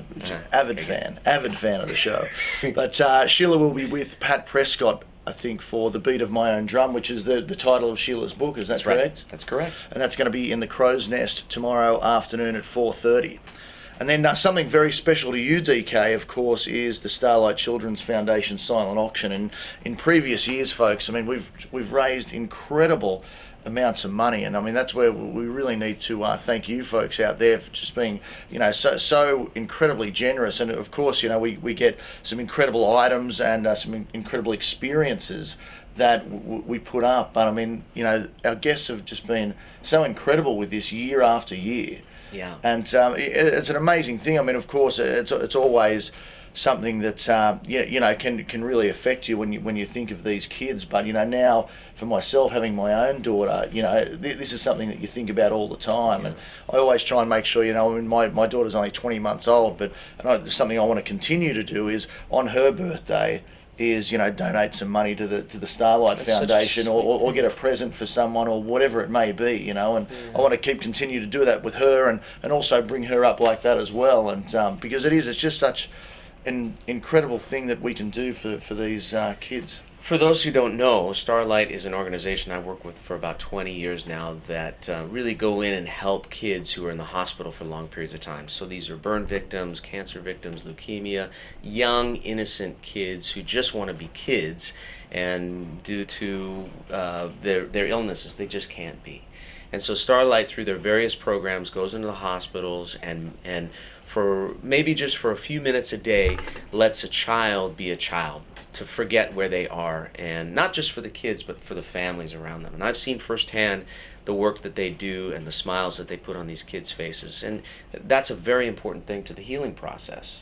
Avid fan of the show. But Sheila will be with Pat Prescott, I think, for The Beat of My Own Drum, which is the title of Sheila's book. Is that correct? Right. That's correct. And that's going to be in the Crow's Nest tomorrow afternoon at 4:30. And then something very special to you, DK, of course, is the Starlight Children's Foundation silent auction. And in previous years, folks, I mean, we've raised incredible amounts of money, and I mean that's where we really need to thank you folks out there for just being so incredibly generous. And of course, we get some incredible items and some incredible experiences that we put up. But I mean, our guests have just been so incredible with this year after year. Yeah. And it's an amazing thing. I mean, of course, it's always something that can really affect you when you think of these kids. But now, for myself, having my own daughter, this is something that you think about all the time. And I always try and make sure, I mean, my daughter's only 20 months old, but something I want to continue to do is on her birthday is donate some money to the Starlight Foundation or get a present for someone or whatever it may be, and I want to continue to do that with her and also bring her up like that as well, and because it's just such an incredible thing that we can do for these kids. For those who don't know, Starlight is an organization I work with for about 20 years now that really go in and help kids who are in the hospital for long periods of time. So these are burn victims, cancer victims, leukemia, young, innocent kids who just want to be kids, and due to their illnesses, they just can't be. And so Starlight, through their various programs, goes into the hospitals and for maybe just for a few minutes a day, lets a child be a child, to forget where they are, and not just for the kids, but for the families around them. And I've seen firsthand the work that they do and the smiles that they put on these kids' faces. And that's a very important thing to the healing process.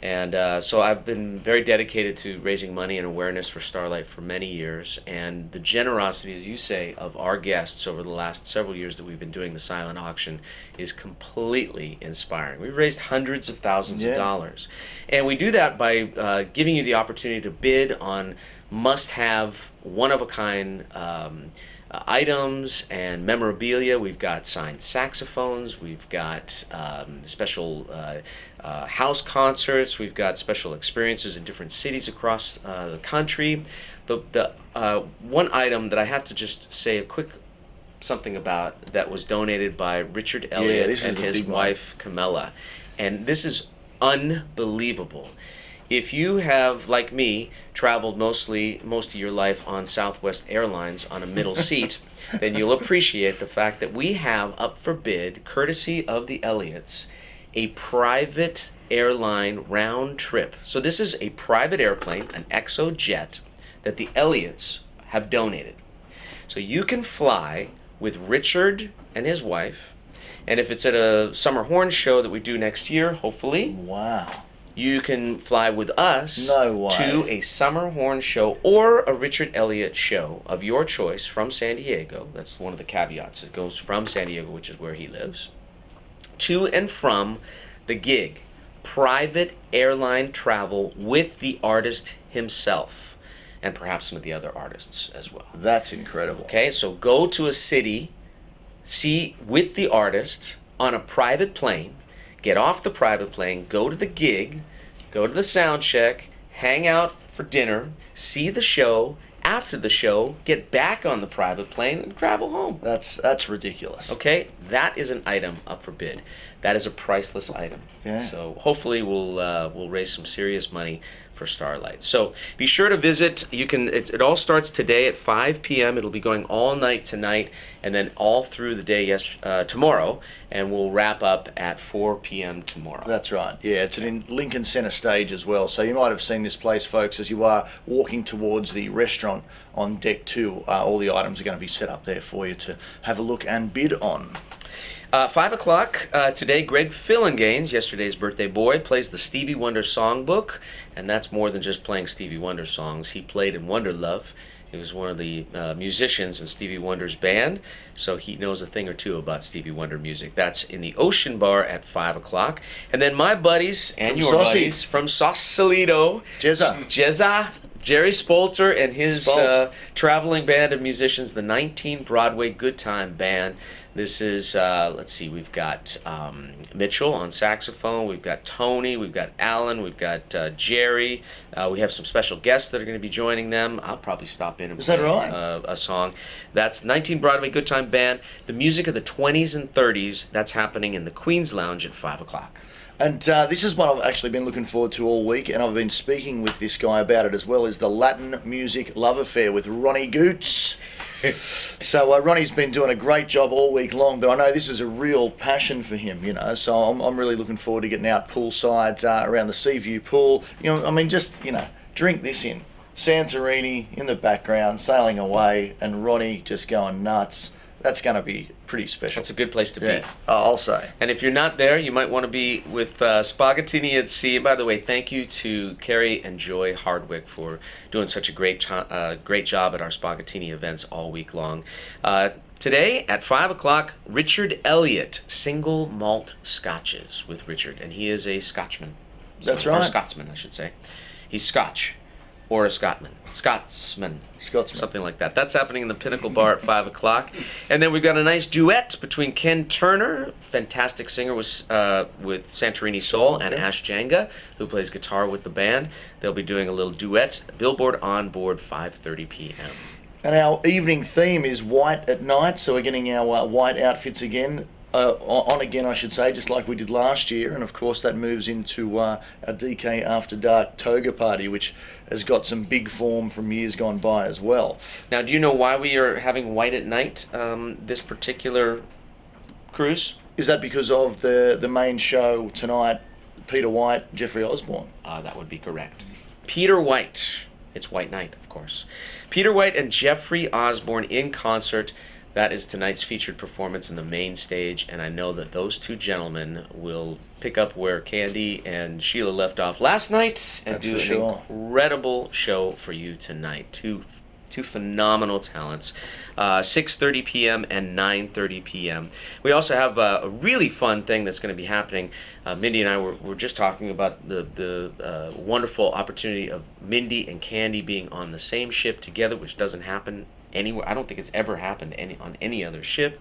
And so I've been very dedicated to raising money and awareness for Starlight for many years. And the generosity, as you say, of our guests over the last several years that we've been doing the silent auction is completely inspiring. We've raised hundreds of thousands of dollars. And we do that by giving you the opportunity to bid on must-have, one-of-a-kind items and memorabilia. We've got signed saxophones, we've got special house concerts, we've got special experiences in different cities across the country. The one item that I have to just say a quick something about that was donated by Richard Elliott and his wife Camilla, and this is unbelievable. If you have, like me, traveled most of your life on Southwest Airlines on a middle seat, then you'll appreciate the fact that we have up for bid, courtesy of the Elliots, a private airline round trip. So this is a private airplane, an ExoJet, that the Elliots have donated. So you can fly with Richard and his wife, and if it's at a summer horn show that we do next year, hopefully. Wow. You can fly with us to a summer horn show or a Richard Elliott show of your choice from San Diego. That's one of the caveats. It goes from San Diego, which is where he lives, to and from the gig. Private airline travel with the artist himself and perhaps some of the other artists as well. That's incredible. Okay, so go to a city, see with the artist on a private plane, get off the private plane, go to the gig, go to the sound check, hang out for dinner, see the show. After the show, get back on the private plane and travel home. That's ridiculous. Okay, that is an item up for bid. That is a priceless item. Yeah. So hopefully we'll raise some serious money for Starlight. So be sure to visit. You can. It all starts today at 5 p.m. It'll be going all night tonight, and then all through the day tomorrow, and we'll wrap up at 4 p.m. tomorrow. That's right. Yeah, it's in Lincoln Center Stage as well. So you might have seen this place, folks, as you are walking towards the restaurant on deck 2. All the items are going to be set up there for you to have a look and bid on. 5 o'clock today, Greg Fillinganes, yesterday's birthday boy, plays the Stevie Wonder songbook, and that's more than just playing Stevie Wonder songs. He played in Wonder Love. He was one of the musicians in Stevie Wonder's band, so he knows a thing or two about Stevie Wonder music. That's in the Ocean Bar at 5 o'clock. And then my buddies and your buddies from Sausalito, Jezza, Jerry Spolter and his traveling band of musicians, the 19 Broadway Good Time Band. This is, let's see, we've got Mitchell on saxophone, we've got Tony, we've got Alan, we've got Jerry. We have some special guests that are going to be joining them. I'll probably stop in and play a song. That's 19 Broadway Good Time Band. The music of the 20s and 30s, that's happening in the Queen's Lounge at 5 o'clock. And this is what I've actually been looking forward to all week, and I've been speaking with this guy about it as well, is the Latin Music Love Affair with Ronnie Goots. So Ronnie's been doing a great job all week long, but I know this is a real passion for him, you know, so I'm really looking forward to getting out poolside around the Seaview pool. You know, I mean, just, you know, drink this in. Santorini in the background, sailing away, and Ronnie just going nuts. That's going to be pretty special. That's a good place to be. I'll say. And if you're not there, you might want to be with Spagattini at Sea. And by the way, thank you to Carrie and Joy Hardwick for doing such a great job at our Spagattini events all week long. Today at 5 o'clock, Richard Elliott, single malt scotches with Richard. And he is a Scotchman. That's right. Or a Scotsman, I should say. He's Scotch. Or a Scotsman. Something like that. That's happening in the Pinnacle Bar at 5 o'clock. And then we've got a nice duet between Ken Turner, fantastic singer with Santorini Soul, and Ash Janga, who plays guitar with the band. They'll be doing a little duet. Billboard on board, 5:30 p.m. And our evening theme is white at night, so we're getting our white outfits again. On again, I should say, just like we did last year. And of course that moves into our DK After Dark toga party, which has got some big form from years gone by as well. Now, do you know why we are having white at night this particular cruise? Is that because of the main show tonight, Peter White, Jeffrey Osborne? That would be correct. Peter White. It's White Night, of course. Peter White and Jeffrey Osborne in concert. That is tonight's featured performance in the main stage, and I know that those two gentlemen will pick up where Candy and Sheila left off last night and That's do for an sure. incredible show for you tonight. Two phenomenal talents, 6:30 p.m. and 9:30 p.m. We also have a really fun thing that's going to be happening. Mindy and I were just talking about the wonderful opportunity of Mindy and Candy being on the same ship together, which doesn't happen anywhere. I don't think it's ever happened on any other ship.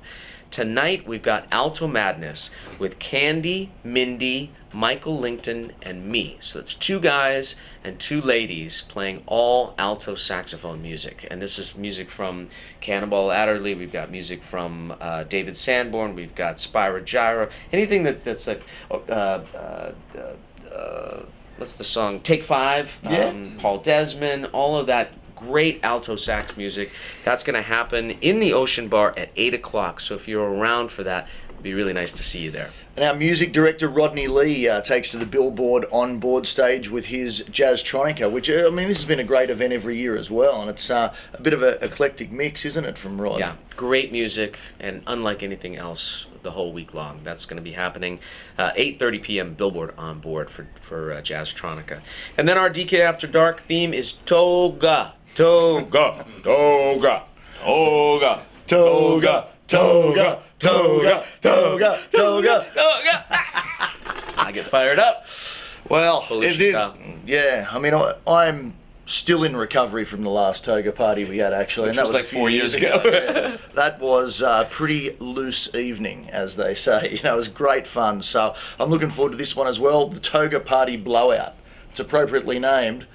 Tonight we've got Alto Madness with Candy, Mindy, Michael Lington, and me. So it's two guys and two ladies playing all alto saxophone music. And this is music from Cannonball Adderley. We've got music from David Sanborn. We've got Spyro Gyra. Anything that's like, what's the song? Take Five. Yeah. Paul Desmond. All of that great alto sax music. That's going to happen in the Ocean Bar at 8 o'clock. So if you're around for that, it'd be really nice to see you there. And our music director, Rodney Lee, takes to the Billboard on-board stage with his Jazztronica, which, I mean, this has been a great event every year as well. And it's a bit of an eclectic mix, isn't it, from Rod? Yeah, great music, and unlike anything else the whole week long. That's going to be happening 8:30 p.m. Billboard on board for Jazztronica. And then our DK After Dark theme is Toga. Toga, toga, toga, toga, toga, toga, toga, toga, toga. I get fired up. Well, Belushi style. yeah, I mean, I'm still in recovery from the last toga party we had, actually. Which and that was like a few 4 years ago. Yeah. That was a pretty loose evening, as they say. You know, it was great fun. So I'm looking forward to this one as well, the Toga Party Blowout. It's appropriately named.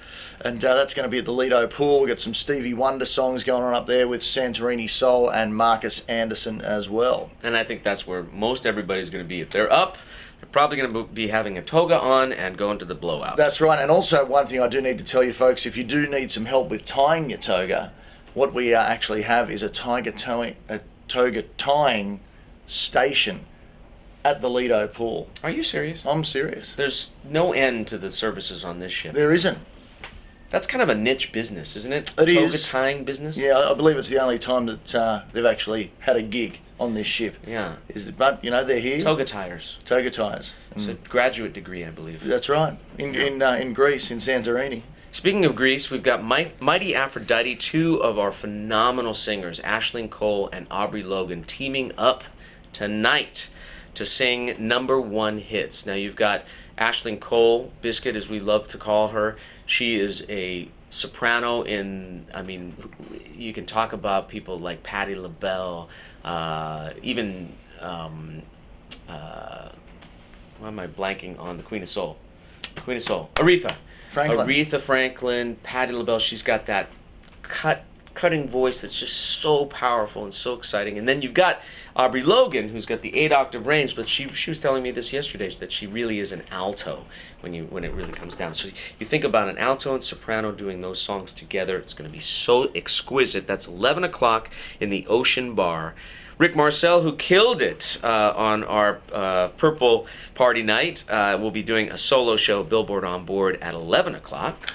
And that's going to be at the Lido Pool. We've got some Stevie Wonder songs going on up there with Santorini Soul and Marcus Anderson as well. And I think that's where most everybody's going to be. If they're up, they're probably going to be having a toga on and going to the blowouts. That's right. And also, one thing I do need to tell you folks, if you do need some help with tying your toga, what we actually have is a toga tying station at the Lido Pool. Are you serious? I'm serious. There's no end to the services on this ship. There isn't. That's kind of a niche business, isn't it? It Toga is. tying business? Yeah, I believe it's the only time that they've actually had a gig on this ship. Yeah. But, you know, they're here. Toga tyers. Toga tyers. It's a graduate degree, I believe. That's right. In Greece, in Santorini. Speaking of Greece, we've got Mighty Aphrodite, two of our phenomenal singers, Aisling Cole and Aubrey Logan, teaming up tonight to sing #1 hits. Now you've got Aisling Cole, Biscuit as we love to call her. She is a soprano you can talk about people like Patti LaBelle, even, why am I blanking on the Queen of Soul? Aretha Franklin, Patti LaBelle. She's got that cutting voice that's just so powerful and so exciting. And then you've got Aubrey Logan, who's got the 8-octave range, but she was telling me this yesterday that she really is an alto when it really comes down. So you think about an alto and soprano doing those songs together, it's going to be so exquisite. That's 11 o'clock in the Ocean Bar. Rick Marcel, who killed it on our Purple Party night, will be doing a solo show, Billboard on Board, at 11 o'clock.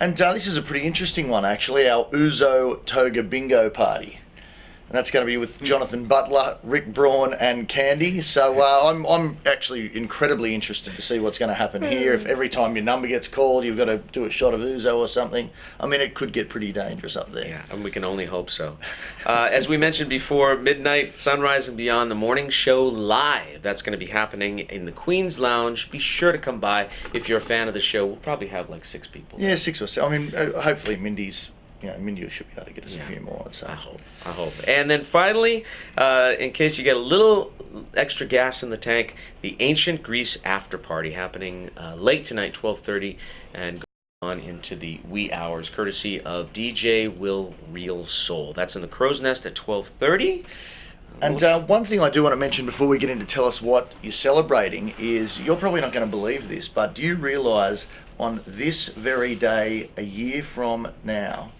And this is a pretty interesting one, actually, our Ouzo Toga Bingo Party. And that's going to be with Jonathan Butler, Rick Braun, and Candy. So I'm actually incredibly interested to see what's going to happen here. If every time your number gets called, you've got to do a shot of Ouzo or something. I mean, it could get pretty dangerous up there. Yeah, and we can only hope so. As we mentioned before, midnight, sunrise and beyond, the morning show live. That's going to be happening in the Queen's Lounge. Be sure to come by if you're a fan of the show. We'll probably have like 6 people. Yeah, 6 or 7. I mean, hopefully Mindy should be able to get us a few more, I'd say. I hope. And then finally, in case you get a little extra gas in the tank, the Ancient Greece After Party happening late tonight, 12:30, and going on into the wee hours, courtesy of DJ Will Real Soul. That's in the Crow's Nest at 12:30. And one thing I do want to mention before we get into tell us what you're celebrating is, you're probably not going to believe this, but do you realise on this very day, a year from now,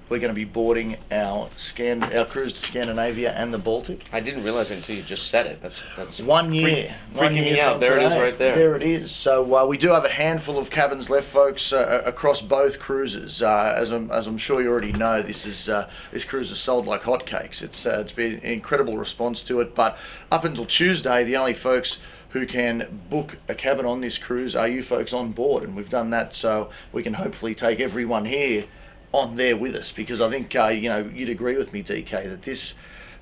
we're going to be boarding our cruise to Scandinavia and the Baltic. I didn't realize it until you just said it. That's 1 year. freaking me out. from There it is today. right there. There it is. So we do have a handful of cabins left, folks, across both cruises. As I'm sure you already know, this cruise is sold like hotcakes. It's been an incredible response to it. But up until Tuesday, the only folks who can book a cabin on this cruise are you folks on board, and we've done that so we can hopefully take everyone here on there with us, because I think you'd agree with me, DK, that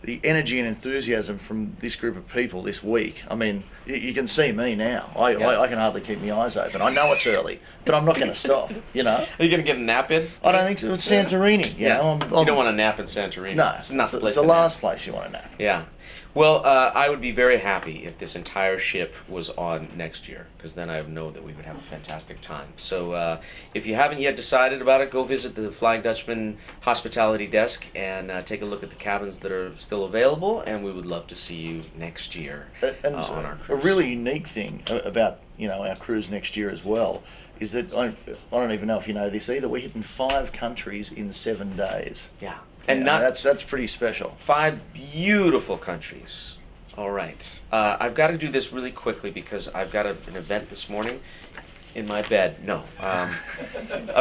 the energy and enthusiasm from this group of people this week. I mean, you can see me now. I can hardly keep my eyes open. I know it's early, but I'm not going to stop. Are you going to get a nap in? I don't think so. It's Santorini. You know, you don't want to nap in Santorini. No, it's not the place. It's the last place you want to nap. Yeah. Well, I would be very happy if this entire ship was on next year, because then I know that we would have a fantastic time. So if you haven't yet decided about it, go visit the Flying Dutchman hospitality desk and take a look at the cabins that are still available, and we would love to see you next year And on our a cruise. really unique thing about our cruise next year as well is that I don't even know if you know this either. We're hitting 5 countries in 7 days. Yeah. And that's pretty special. 5 beautiful countries. All right. I've got to do this really quickly because I've got an event this morning in my bed. No.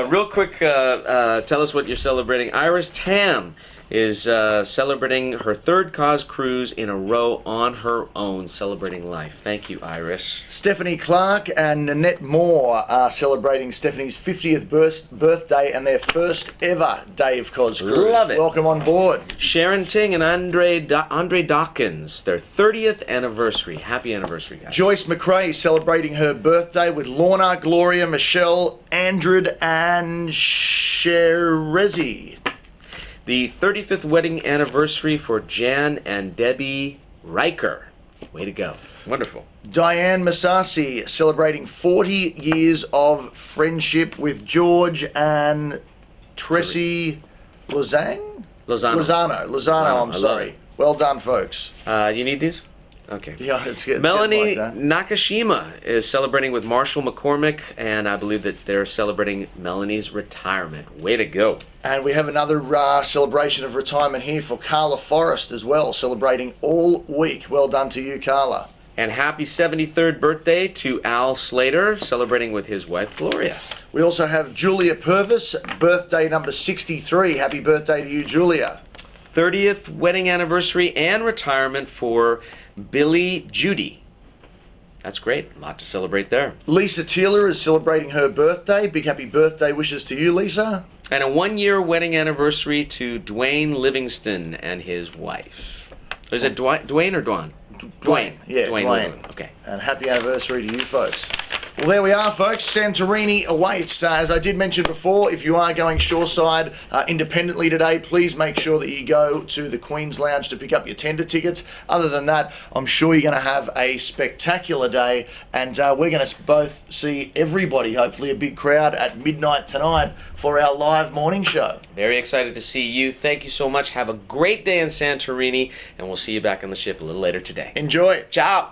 Real quick, tell us what you're celebrating. Iris Tam is celebrating her 3rd cause cruise in a row on her own, celebrating life. Thank you, Iris. Stephanie Clark and Nanette Moore are celebrating Stephanie's 50th birthday and their first ever Dave Cos cruise. Love it. Welcome on board. Sharon Ting and Andre Dawkins, their 30th anniversary. Happy anniversary, guys. Joyce McRae celebrating her birthday with Lorna, Gloria, Michelle, Andred, and Sherezi. The 35th wedding anniversary for Jan and Debbie Riker. Way to go. Wonderful. Diane Masasi celebrating 40 years of friendship with George and Tressie Lozano, I I'm love sorry. it. Well done, folks. You need these? Okay. Yeah, it's Melanie getting like that. Nakashima is celebrating with Marshall McCormick, and I believe that they're celebrating Melanie's retirement. Way to go. And we have another celebration of retirement here for Carla Forrest as well, celebrating all week. Well done to you, Carla. And happy 73rd birthday to Al Slater, celebrating with his wife, Gloria. We also have Julia Purvis, birthday number 63. Happy birthday to you, Julia. 30th wedding anniversary and retirement for Billy Judy. That's great. A lot to celebrate there. Lisa Taylor is celebrating her birthday. Big happy birthday wishes to you, Lisa. And a 1-year wedding anniversary to Dwayne Livingston and his wife. Is it Dwayne or Dwan? Dwayne. Yeah, Dwayne. Dwayne. Livingston. Okay. And happy anniversary to you folks. Well, there we are, folks. Santorini awaits. As I did mention before, if you are going shoreside independently today, please make sure that you go to the Queen's Lounge to pick up your tender tickets. Other than that, I'm sure you're going to have a spectacular day, and we're going to both see everybody, hopefully a big crowd, at midnight tonight for our live morning show. Very excited to see you. Thank you so much. Have a great day in Santorini, and we'll see you back on the ship a little later today. Enjoy. Ciao.